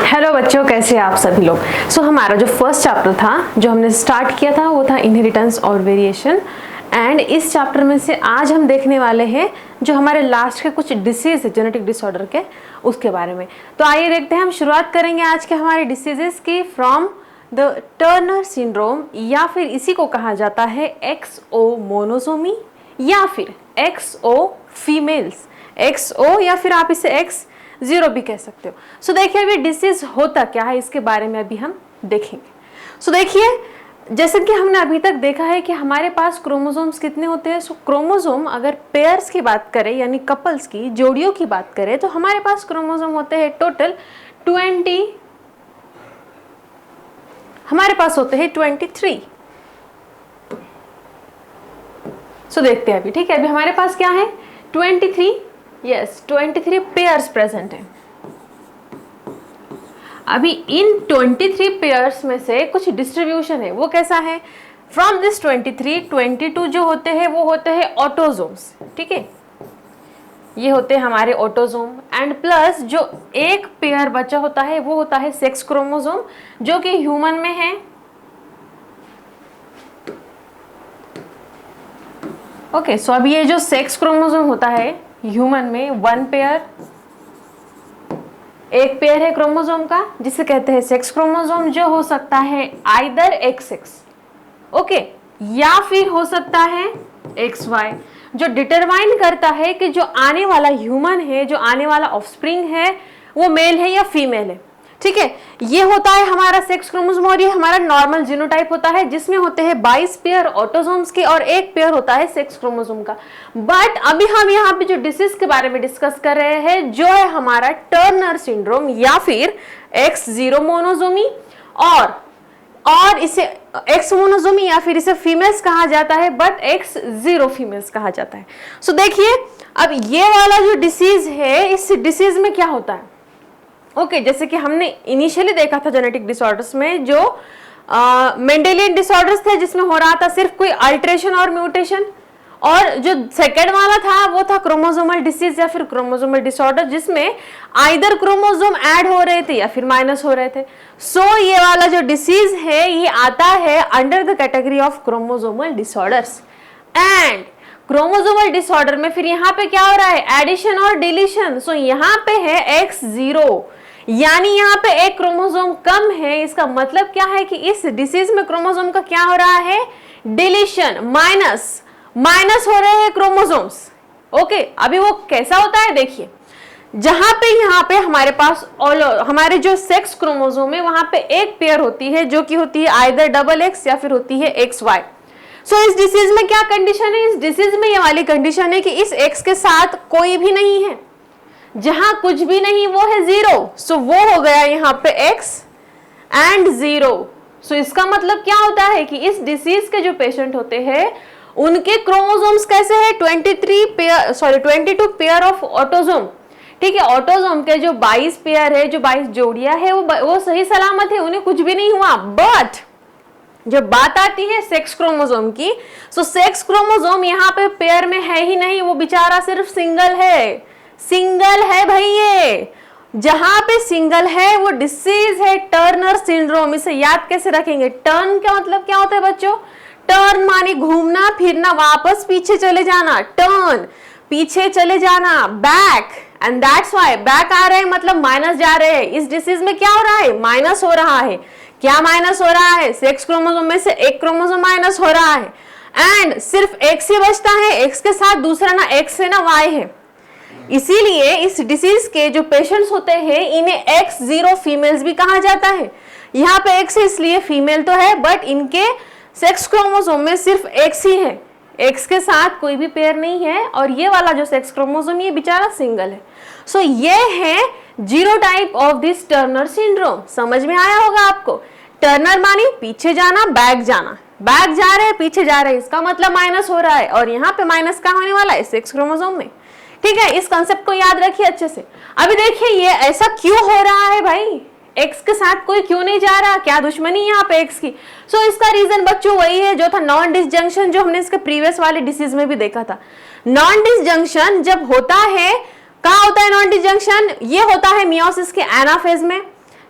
Hello बच्चों, कैसे हैं आप सभी लोग। हमारा जो फर्स्ट चैप्टर था जो हमने स्टार्ट किया था वो था इनहेरिटेंस और वेरिएशन। एंड इस चैप्टर में से आज हम देखने वाले हैं जो हमारे लास्ट के कुछ डिसीज है जेनेटिक डिसऑर्डर के, उसके बारे में। तो आइए देखते हैं, हम शुरुआत करेंगे आज के हमारे डिसीजेस की फ्रॉम द टर्नर सिंड्रोम, या फिर इसी को कहा जाता है XO मोनोसोमी या फिर XO फीमेल्स, XO या फिर आप इसे X0 भी कह सकते हो। देखिए अभी डिसीज होता क्या है इसके बारे में अभी हम देखेंगे। देखिए जैसे कि हमने अभी तक देखा है कि हमारे पास क्रोमोसोम्स कितने होते हैं। क्रोमोसोम अगर पेयर्स की बात करें यानी कपल्स की, जोड़ियों की बात करें, तो हमारे पास क्रोमोसोम होते हैं टोटल 20, हमारे पास होते हैं 23। देखते हैं अभी, ठीक है। अभी हमारे पास क्या है 23, यस 23 पेयर्स प्रेजेंट है। अभी इन 23 पेयर्स में से कुछ डिस्ट्रीब्यूशन है, वो कैसा है। फ्रॉम दिस 23, 22 जो होते हैं वो होते हैं ऑटोजोम्स, ठीक है, ये होते हैं हमारे ऑटोजोम। एंड प्लस जो एक पेयर बचा होता है वो होता है सेक्स क्रोमोसोम, जो कि ह्यूमन में है। ओके, सो अब ये जो सेक्स क्रोमोसोम होता है ह्यूमन में, वन पेयर, एक पेयर है क्रोमोसोम का जिसे कहते हैं सेक्स क्रोमोसोम, जो हो सकता है आइदर XX, ओके, या फिर हो सकता है XY, जो डिटरमाइन करता है कि जो आने वाला ह्यूमन है, जो आने वाला ऑफस्प्रिंग है, वो मेल है या फीमेल है, ठीक है। ये होता है हमारा सेक्स क्रोमोसोम और ये हमारा नॉर्मल जीनोटाइप होता है, जिसमें होते हैं 22 पेयर ऑटोसोम्स के और एक पेयर होता है सेक्स क्रोमोसोम का। बट अभी हम यहाँ पे जो डिसीज के बारे में डिस्कस कर रहे हैं, जो है हमारा टर्नर सिंड्रोम या फिर X0 मोनोसोमी, और इसे X मोनोसोमी या फिर इसे फीमेल्स कहा जाता है, बट X0 फीमेल्स कहा जाता है। देखिए अब ये वाला जो डिसीज है, इस डिसीज में क्या होता है। ओके, जैसे कि हमने इनिशियली देखा था जेनेटिक डिसऑर्डर्स में, जो मेंडेलियन डिसऑर्डर्स थे जिसमें हो रहा था सिर्फ कोई अल्टरेशन और म्यूटेशन, और जो सेकेंड वाला था वो था क्रोमोसोमल डिसीज या फिर क्रोमोसोमल डिसऑर्डर, जिसमें आइदर क्रोमोसोम ऐड हो रहे थे या फिर माइनस हो रहे थे। ये वाला जो डिसीज है ये आता है under the category of chromosomal disorders. And chromosomal disorder में फिर यहाँ पे क्या हो रहा है, एडिशन और डिलीशन। यहाँ पे है X0, यानी यहाँ पे एक क्रोमोसोम कम है। इसका मतलब क्या है कि इस डिसीज में क्रोमोसोम का क्या हो रहा है, डिलीशन, माइनस हो रहे हैं क्रोमोसोम्स। ओके, अभी वो कैसा होता है देखिए, जहां पे यहाँ पे हमारे पास हमारे जो सेक्स क्रोमोसोम है वहां पे एक पेयर होती है जो कि होती है आइदर XX या फिर होती है XY। इस डिसीज में क्या कंडीशन है, इस डिसीज में ये वाली कंडीशन है कि इस X के साथ कोई भी नहीं है, जहां कुछ भी नहीं वो है 0। वो हो गया यहाँ पे X एंड 0। इसका मतलब क्या होता है कि इस डिसीज के जो पेशेंट होते हैं उनके क्रोमोसोम्स कैसे है, 22 पेयर ऑफ ऑटोसोम, ठीक है। ऑटोसोम के जो 22 पेयर है, जो 22 जोड़ियां है, वो सही सलामत है, उन्हें कुछ भी नहीं हुआ। बट जब बात आती है सेक्स क्रोमोसोम की, सेक्स क्रोमोसोम यहाँ पे पेयर में है ही नहीं, वो बेचारा सिर्फ सिंगल है भाई। ये जहां पे सिंगल है वो डिसीज है टर्नर सिंड्रोम। इसे याद कैसे रखेंगे, टर्न का मतलब क्या होता है बच्चों, टर्न माने घूमना फिरना, वापस पीछे चले जाना, टर्न पीछे चले जाना, back, and that's why back आ रहे हैं मतलब माइनस जा रहे हैं। इस डिसीज में क्या हो रहा है, माइनस हो रहा है। क्या माइनस हो रहा है, सेक्स क्रोमोसोम में से एक क्रोमोसोम माइनस हो रहा है, एंड सिर्फ X ही बचता है। X के साथ दूसरा ना X है ना Y है। इसीलिए इस डिसीज के जो पेशेंट्स होते हैं इन्हें X0 फीमेल्स भी कहा जाता है। यहाँ पे X है इसलिए फीमेल तो है, बट इनके सेक्स क्रोमोसोम में सिर्फ X ही है, X के साथ कोई भी पेयर नहीं है, और ये वाला जो सेक्स क्रोमोसोम ये बेचारा सिंगल है। ये है genotype of this Turner syndrome. समझ में आया होगा आपको। टर्नर मानी पीछे जाना, बैक जाना, बैक जा रहे हैं पीछे जा रहे हैं, इसका मतलब माइनस हो रहा है, और यहाँ पे माइनस कहाँ होने वाला है, सेक्स क्रोमोसोम में, ठीक है। इस कंसेप्ट को याद रखिए अच्छे से। अभी देखिए ये ऐसा क्यों हो रहा है भाई, X के साथ कोई क्यों नहीं जा रहा, क्या दुश्मनी है यहाँ पे X की। इसका रीजन बच्चों वही है जो था नॉन डिसजंक्शन, जो हमने इसके प्रीवियस वाले डिसीज में भी देखा था। नॉन डिसजंक्शन जब होता है, कहाँ होता है नॉन डिसजंक्शन, ये होता है मियोसिस के एनाफेज में,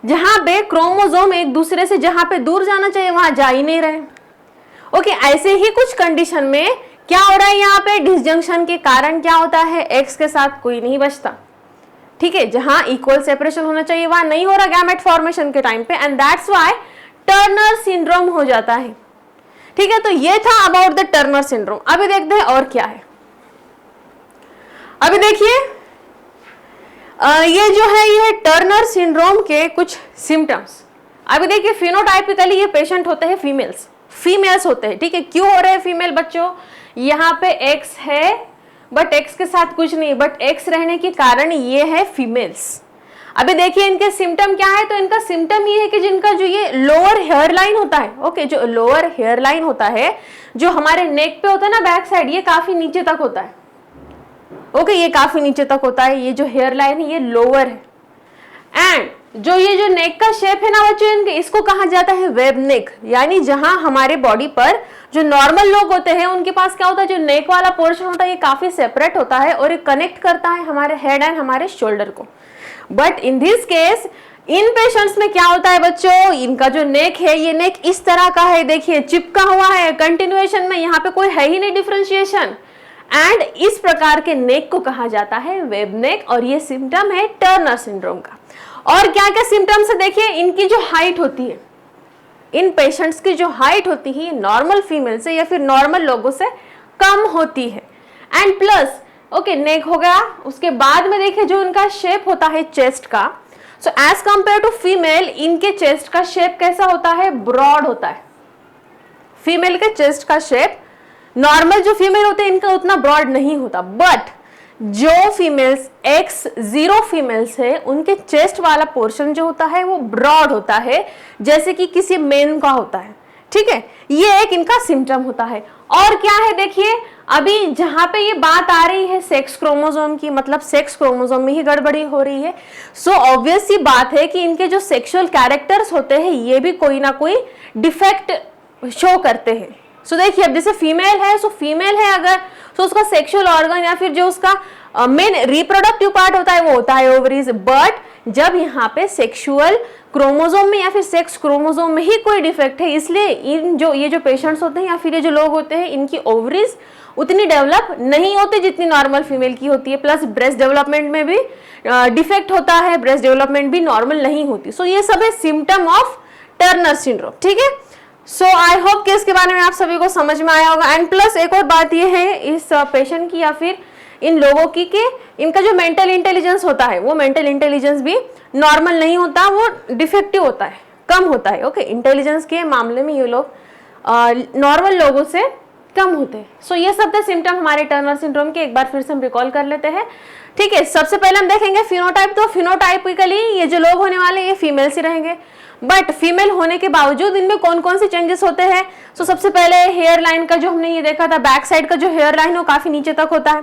जहां पे क्रोमोसोम एक दूसरे से जहां पे दूर जाना चाहिए वहां जा ही नहीं रहे। ओके, ऐसे ही कुछ कंडीशन में क्या हो रहा है, यहाँ पे डिसजंक्शन के कारण क्या होता है, एक्स के साथ कोई नहीं बचता। ठीक है, जहां इक्वल सेपरेशन होना चाहिए वहां नहीं हो रहा गैमेट फॉर्मेशन के टाइम पे, and that's why Turner syndrome हो जाता है। ठीक है, तो ये था अबाउट द टर्नर सिंड्रोम। अभी देखते हैं और क्या है। अभी देखिए ये जो है ये टर्नर सिंड्रोम के कुछ सिम्टम्स। अभी देखिए फिनोटाइपिकली ये पेशेंट होते हैं फीमेल्स होते हैं। ठीक है, क्यों हो रहे हैं फीमेल बच्चों, यहाँ पे एक्स है बट एक्स के साथ कुछ नहीं, बट एक्स रहने के कारण ये है फीमेल्स। अभी देखिए इनके सिम्टम क्या है, तो इनका सिम्टम ये है कि जिनका जो ये लोअर हेयर लाइन होता है, ओके, जो लोअर हेयर लाइन होता है जो हमारे नेक पे होता है ना बैक साइड, ये काफी नीचे तक होता है। ओके, ये काफी नीचे तक होता है, ये जो हेयर लाइन है ये लोअर है। एंड जो ये जो नेक का शेप है ना बच्चों, इनके इसको कहा जाता है वेब नेक, यानी जहां हमारे बॉडी पर जो नॉर्मल लोग होते हैं उनके पास क्या होता है, जो नेक वाला पोर्शन होता है ये काफी सेपरेट होता है और ये कनेक्ट करता है हमारे हेड एंड हमारे शोल्डर को। But in this case in patients में क्या होता है बच्चों, इनका जो नेक है ये नेक इस तरह का है, देखिए चिपका हुआ है कंटिन्यूएशन में, यहाँ पे कोई है ही नहीं डिफरेंशिएशन। एंड इस प्रकार के नेक को कहा जाता है वेब नेक, और ये सिम्टम है टर्नर सिंड्रोम का। और क्या क्या सिम्टम्स है देखिए, इनकी जो हाइट होती है, इन पेशेंट्स की जो हाइट होती है नॉर्मल फीमेल से या फिर नॉर्मल लोगों से कम होती है। एंड प्लस ओके, नेक हो गया, उसके बाद में देखिए जो उनका शेप होता है चेस्ट का, so as compare to female इनके चेस्ट का शेप कैसा होता है, ब्रॉड होता है। फीमेल के चेस्ट का शेप नॉर्मल जो फीमेल होते हैं इनका उतना ब्रॉड नहीं होता, बट जो फीमेल्स X0 फीमेल्स है उनके चेस्ट वाला पोर्शन जो होता है वो ब्रॉड होता है, जैसे कि किसी मेन का होता है। ठीक है, ये एक इनका सिम्टम होता है। और क्या है देखिए, अभी जहां पे ये बात आ रही है सेक्स क्रोमोसोम की, मतलब सेक्स क्रोमोसोम में ही गड़बड़ी हो रही है। सो ऑब्वियस सी बात है कि इनके जो सेक्सुअल कैरेक्टर्स होते हैं ये भी कोई ना कोई डिफेक्ट शो करते हैं। सो देखिए अब जैसे फीमेल है, सो फीमेल है अगर, तो उसका सेक्सुअल ऑर्गन या फिर जो उसका मेन रिप्रोडक्टिव पार्ट होता है वो होता है ओवरीज। बट जब यहाँ पे सेक्सुअल क्रोमोसोम में या फिर सेक्स क्रोमोसोम में ही कोई डिफेक्ट है, इसलिए इन जो ये जो पेशेंट्स होते हैं या फिर ये जो लोग होते हैं इनकी ओवरीज उतनी डेवलप नहीं होती जितनी नॉर्मल फीमेल की होती है। प्लस ब्रेस्ट डेवलपमेंट में भी डिफेक्ट होता है, ब्रेस्ट डेवलपमेंट भी नॉर्मल नहीं होती। सो ये सब है सिम्टम ऑफ टर्नर सिंड्रोम। ठीक है, सो आई होप कि इसके बारे में आप सभी को समझ में आया होगा। एंड प्लस एक और बात ये है इस पेशेंट की या फिर इन लोगों की कि इनका जो मेंटल इंटेलिजेंस होता है वो मेंटल इंटेलिजेंस भी नॉर्मल नहीं होता, वो डिफेक्टिव होता है, कम होता है। ओके, इंटेलिजेंस के मामले में ये लोग नॉर्मल लोगों से कम होते हैं। सो ये सब थे सिम्टम हमारे टर्नर सिंड्रोम के। एक बार फिर से हम रिकॉल कर लेते हैं। ठीक है, सबसे पहले हम देखेंगे फिनोटाइप। तो फिनोटाइपिकली ये जो लोग होने वाले ये फीमेल्स ही रहेंगे, बट फीमेल होने के बावजूद इनमें कौन कौन से चेंजेस होते हैं। सो सबसे पहले हेयर लाइन का जो हमने ये देखा था, बैक साइड का जो हेयर लाइन है वो काफी नीचे तक होता है।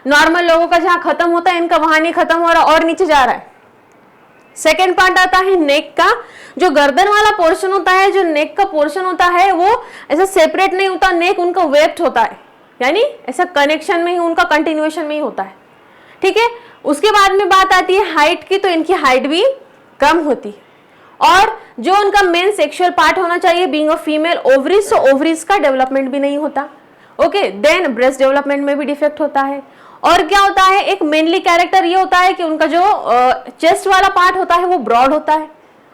नॉर्मल लोगों का जहां खत्म होता है इनका वहां नहीं खत्म हो रहा और नीचे जा रहा है। सेकेंड पार्ट आता है नेक का, जो गर्दन वाला पोर्शन होता है, जो नेक का पोर्शन होता है वो ऐसा सेपरेट नहीं होता, नेक उनका वेप्ड होता है, यानी ऐसा कनेक्शन में ही उनका कंटिन्यूएशन में ही होता है। ठीक है, उसके बाद में बात आती है हाइट की, तो इनकी हाइट भी कम होती है। और जो उनका मेन सेक्सुअल पार्ट होना चाहिए बीइंग अ फीमेल, ओवरीज, तो ओवरीज का डेवलपमेंट भी नहीं होता। ओके, देन ब्रेस्ट डेवलपमेंट में भी डिफेक्ट होता है। और क्या होता है, एक मेनली कैरेक्टर ये होता है कि उनका जो चेस्ट वाला पार्ट होता है वो ब्रॉड होता है।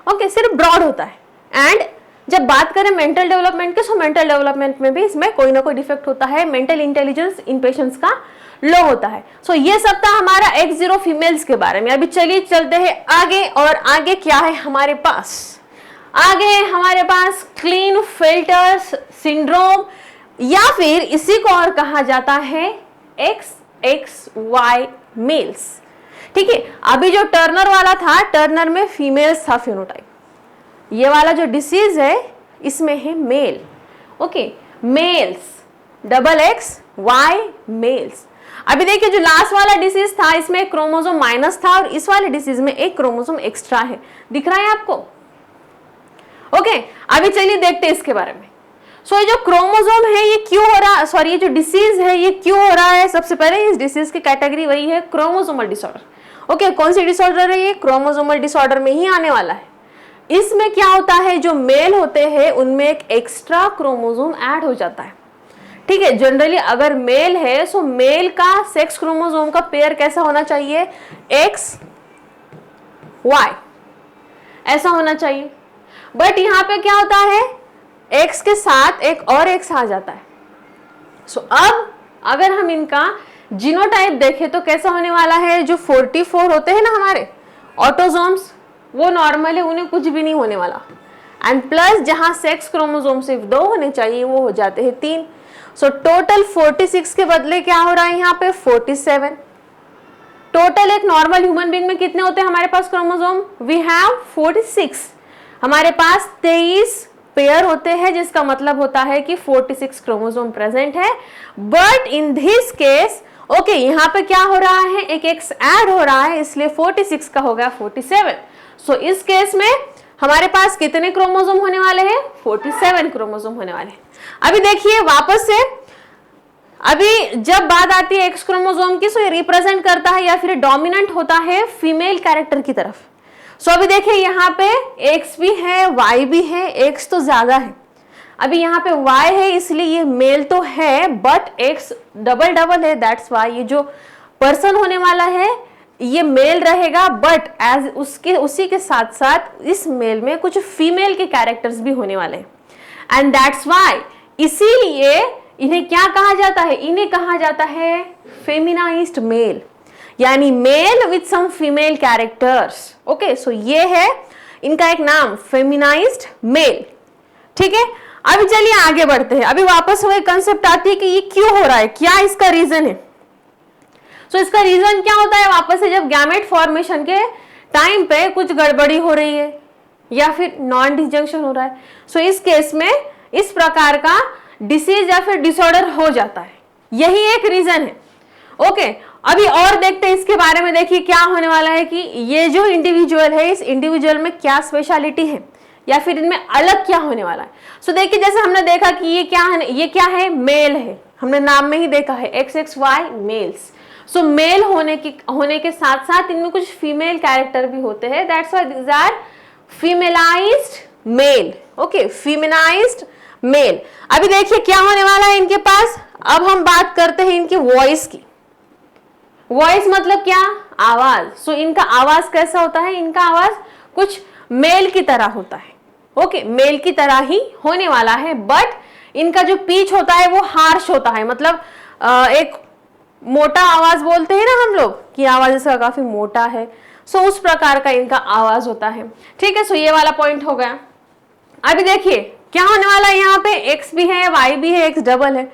ओके, सिर्फ ब्रॉड होता है। एंड जब बात करें मेंटल डेवलपमेंट की, सो मेंटल डेवलपमेंट में भी इसमें कोई ना कोई डिफेक्ट होता है। मेंटल इंटेलिजेंस इन पेशेंट्स का लो होता है। सो ये सब था हमारा X0 फीमेल्स के बारे में। अभी चलिए चलते हैं आगे, और आगे क्या है हमारे पास, आगे है हमारे पास क्लीनफेल्टर सिंड्रोम, या फिर इसी को और कहा जाता है XXY मेल्स। ठीक है, अभी जो टर्नर वाला था, टर्नर में फीमेल्स था फिनोटाइप, ये वाला जो डिसीज है इसमें है male. Okay, males, XXY males. अभी देखिए जो लास्ट वाला डिसीज था इसमें एक क्रोमोसोम माइनस था और इस वाले डिसीज में एक क्रोमोसोम एक्स्ट्रा है। दिख रहा है आपको? ओके, अभी चलिए देखते हैं इसके बारे में। सो ये जो क्रोमोसोम है ये क्यों हो रहा, सॉरी ये जो डिसीज है ये क्यों हो रहा है। सबसे पहले इस डिसीज की कैटेगरी वही है क्रोमोसोमल डिसऑर्डर। ओके, कौन सी डिसऑर्डर है ये? क्रोमोसोमल डिसऑर्डर में ही आने वाला है। इसमें क्या होता है, जो मेल होते हैं उनमें एक एक्स्ट्रा क्रोमोसोम ऐड हो जाता है। ठीक है, जनरली अगर मेल है सो मेल का सेक्स क्रोमोसोम का पेयर कैसा होना चाहिए, एक्स वाई ऐसा होना चाहिए। बट यहां पे क्या होता है, एक्स के साथ एक और एक्स आ जाता है। सो अब अगर हम इनका जीनोटाइप देखें तो कैसा होने वाला है, जो 44 होते हैं ना हमारे ऑटोसोम्स, वो नॉर्मल है, उन्हें कुछ भी नहीं होने वाला। एंड प्लस जहां सेक्स क्रोमोसोम सिर्फ 2 होने चाहिए वो हो जाते हैं 3। सो टोटल 46 के बदले क्या हो रहा है यहाँ पे 47। टोटल एक नॉर्मल ह्यूमन बीइंग में कितने होते हैं हमारे पास क्रोमोसोम, वी हैव 46। हमारे पास 23 पेयर होते हैं, जिसका मतलब होता है कि 46 क्रोमोसोम प्रेजेंट है। But in this case okay, यहाँ पे क्या हो रहा है, एक एक्स ऐड हो रहा है, इसलिए 46 का हो गया 47। सो इस केस में हमारे पास कितने क्रोमोसोम होने वाले हैं, 47 क्रोमोसोम होने वाले हैं। अभी देखिए वापस से, अभी जब बात आती है एक्स क्रोमोसोम की, सो ये रिप्रेजेंट करता है या फिर डोमिनेंट होता है फीमेल कैरेक्टर की तरफ। सो अभी देखिए यहाँ पे एक्स भी है, वाई भी है, एक्स तो ज्यादा है, अभी यहाँ पे वाई है इसलिए ये मेल तो है, बट एक्स डबल डबल है, दैट्स वाई ये जो पर्सन होने वाला है ये मेल रहेगा, बट एज उसके उसी के साथ साथ इस मेल में कुछ फीमेल के कैरेक्टर्स भी होने वाले हैं। एंड दैट्स वाई, इसीलिए इन्हें क्या कहा जाता है, इन्हें कहा जाता है फेमिनाइज्ड मेल, यानी male with some female characters. Okay, so ये है इनका एक नाम, फेमिनाइज्ड मेल। ठीक है, अभी चलिए आगे बढ़ते हैं। अभी वापस वही कंसेप्ट आती है कि ये क्यों हो रहा है, क्या इसका रीजन है। सो इसका रीजन क्या होता है, वापस से जब गैमेट फॉर्मेशन के टाइम पे कुछ गड़बड़ी हो रही है या फिर नॉन डिसजंक्शन हो रहा है, सो इस केस में इस प्रकार का डिसीज या फिर डिसऑर्डर हो जाता है, यही एक रीजन है। ओके, अभी और देखते हैं इसके बारे में। देखिए क्या होने वाला है कि ये जो इंडिविजुअल है, इस इंडिविजुअल में क्या स्पेशलिटी है या फिर इनमें अलग क्या होने वाला है। सो देखिए जैसे हमने देखा कि ये क्या है, मेल है, हमने नाम में ही देखा है XXY मेल्स। सो मेल होने के साथ साथ इनमें कुछ फीमेल कैरेक्टर भी होते हैं, that's why these are femalized male. Okay, femalized male. अभी देखिए क्या होने वाला है इनके पास। अब हम बात करते हैं इनकी वॉइस की। वॉइस मतलब क्या, आवाज। सो इनका आवाज कैसा होता है, इनका आवाज कुछ मेल की तरह होता है। ओके, मेल की तरह ही होने वाला है, बट इनका जो पिच होता है वो हार्श होता है, मतलब एक मोटा आवाज बोलते हैं ना हम लोग कि आवाज इसका काफी मोटा है, सो उस प्रकार का इनका आवाज होता है। ठीक है, सो ये वाला पॉइंट हो गया। अभी देखिए क्या होने वाला है, यहाँ पे एक्स भी है, वाई भी है, एक्स डबल है।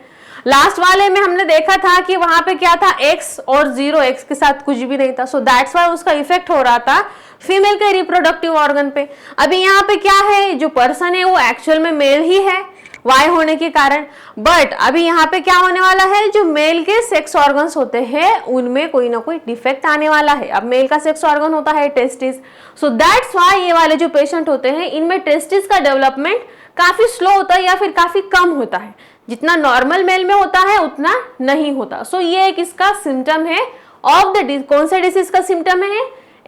लास्ट वाले में हमने देखा था कि वहां पे क्या था, एक्स और 0, एक्स के साथ कुछ भी नहीं था, सो दैट्स वाई उसका इफेक्ट हो रहा था फीमेल के रिप्रोडक्टिव ऑर्गन पे। अभी यहाँ पे क्या है, जो पर्सन है वो एक्चुअल में मेल ही है वाई होने के कारण, बट अभी यहाँ पे क्या होने वाला है, जो मेल के सेक्स ऑर्गन्स होते हैं उनमें कोई ना कोई डिफेक्ट आने वाला है। अब मेल का सेक्स ऑर्गन होता है टेस्टिस, सो दैट्स वाई ये वाले जो पेशेंट होते हैं इनमें टेस्टिस का डेवलपमेंट काफी स्लो होता है या फिर काफी कम होता है, जितना नॉर्मल मेल में होता है उतना नहीं होता। सो ये एक इसका सिम्टम है ऑफ द, कौन से डिसीज का सिम्टम है,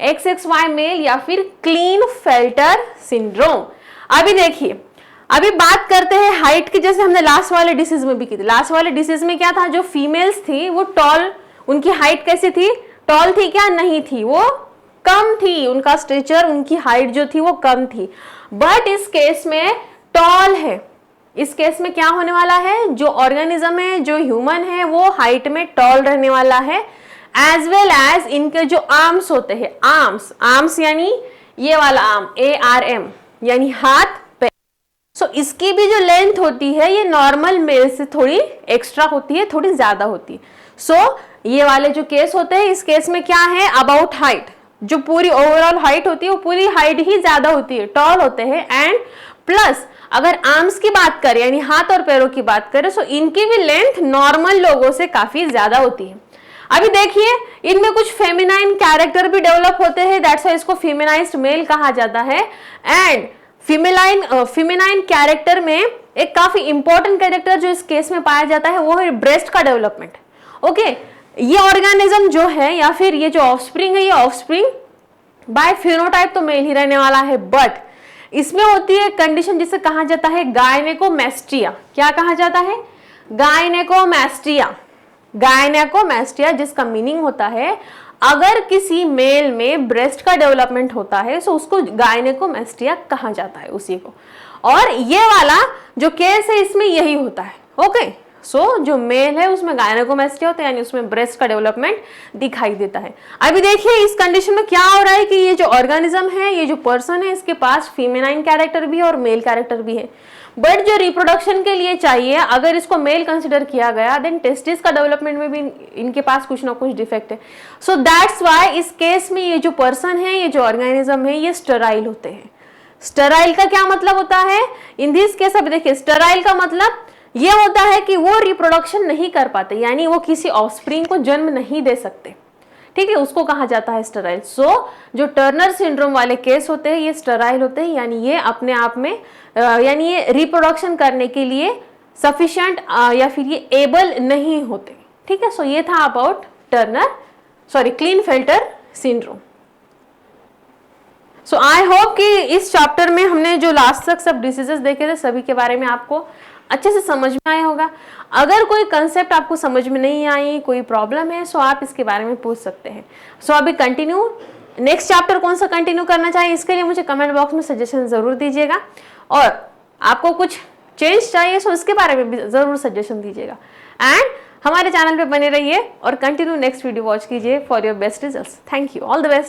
XXY मेल या फिर क्लीनफेल्टर सिंड्रोम। अभी देखिए, अभी बात करते हैं हाइट की, जैसे हमने लास्ट वाले डिसीज में भी की थी। लास्ट वाले डिसीज में क्या था, जो फीमेल्स थी वो टॉल, उनकी हाइट कैसी थी, टॉल थी क्या, नहीं थी, वो कम थी, उनका स्ट्रेचर, उनकी हाइट जो थी वो कम थी। बट इस केस में टॉल है। इस केस में क्या होने वाला है, जो ऑर्गेनिज्म है, जो ह्यूमन है, वो हाइट में टॉल रहने वाला है, एज वेल एज इनके जो आर्म्स होते हैं, आर्म्स यानी ये वाला आर्म ARM यानी हाथ पैर, सो इसकी भी जो लेंथ होती है ये नॉर्मल मेल से थोड़ी एक्स्ट्रा होती है, थोड़ी ज्यादा होती है। सो ये वाले जो केस होते हैं, इस केस में क्या है, अबाउट हाइट, जो पूरी ओवरऑल हाइट होती है वो पूरी हाइट ही ज्यादा होती है, टॉल होते हैं। एंड प्लस अगर आर्म्स की बात करें यानी हाथ और पैरों की बात करें, सो इनकी भी लेंथ नॉर्मल लोगों से काफी ज्यादा होती है। अभी देखिए इनमें कुछ फेमिनाइन कैरेक्टर भी डेवलप होते हैं, दैट्स व्हाई इसको फेमिनाइज्ड मेल कहा जाता है। एंड फेमिनाइन कैरेक्टर में एक काफी इंपॉर्टेंट कैरेक्टर जो इस केस में पाया जाता है वो है ब्रेस्ट का डेवलपमेंट। ओके, ये ऑर्गेनिज्म जो है या फिर ये जो ऑफस्प्रिंग है, ये ऑफस्प्रिंग बाय फिनोटाइप तो मेल ही रहने वाला है, बट इसमें होती है कंडीशन जिसे कहा जाता है गायनेकोमेस्टिया। क्या कहा जाता है? गायनेकोमेस्टिया। गायनेकोमेस्टिया जिसका मीनिंग होता है अगर किसी मेल में ब्रेस्ट का डेवलपमेंट होता है तो उसको गायनेकोमेस्टिया कहा जाता है उसी को। और ये वाला जो केस है इसमें यही होता है। ओके, सो जो मेल है उसमें गायनेकोमेस्टिया होता है, यानी उसमें ब्रेस्ट का डेवलपमेंट दिखाई देता है। अभी देखिए इस कंडीशन में क्या हो रहा है कि ये जो ऑर्गेनिज्म है, ये जो पर्सन है, इसके पास फीमेनाइन कैरेक्टर भी है और मेल कैरेक्टर भी है। बट जो रिप्रोडक्शन के लिए चाहिए, अगर इसको मेल कंसिडर किया गया, देन टेस्टिस का डेवलपमेंट में भी इनके पास कुछ ना कुछ डिफेक्ट है। सो दैट्स व्हाई इस केस में ये जो पर्सन है, ये जो ऑर्गेनिज्म है, ये स्टेराइल होते हैं। स्टेराइल का क्या मतलब होता है? इन दिस केस अब देखिए, स्टेराइल का मतलब ये होता है कि वो रिप्रोडक्शन नहीं कर पाते, यानी वो किसी ऑफस्प्रिंग को जन्म नहीं दे सकते। ठीक है, उसको कहा जाता है स्टेराइल। सो जो टर्नर सिंड्रोम वाले केस होते हैं ये स्टेराइल होते हैं, यानी ये अपने आप में यानी ये रिप्रोडक्शन करने के लिए सफिशिएंट या फिर ये एबल नहीं होते। ठीक है, सो ये था about Klinefelter syndrome. So I hope कि इस चैप्टर में हमने जो लास्ट तक सब डिसीजेस देखे थे सभी के बारे में आपको अच्छे से समझ में आया होगा। अगर कोई कंसेप्ट आपको समझ में नहीं आई, कोई प्रॉब्लम है, सो आप इसके बारे में पूछ सकते हैं। सो अभी कंटिन्यू नेक्स्ट चैप्टर कौन सा कंटिन्यू करना चाहिए इसके लिए मुझे कमेंट बॉक्स में सजेशन जरूर दीजिएगा, और आपको कुछ चेंज चाहिए सो इसके बारे में भी जरूर सजेशन दीजिएगा। एंड हमारे चैनल पे बने रहिए और कंटिन्यू नेक्स्ट वीडियो वॉच कीजिए for your best results. Thank you, all the best.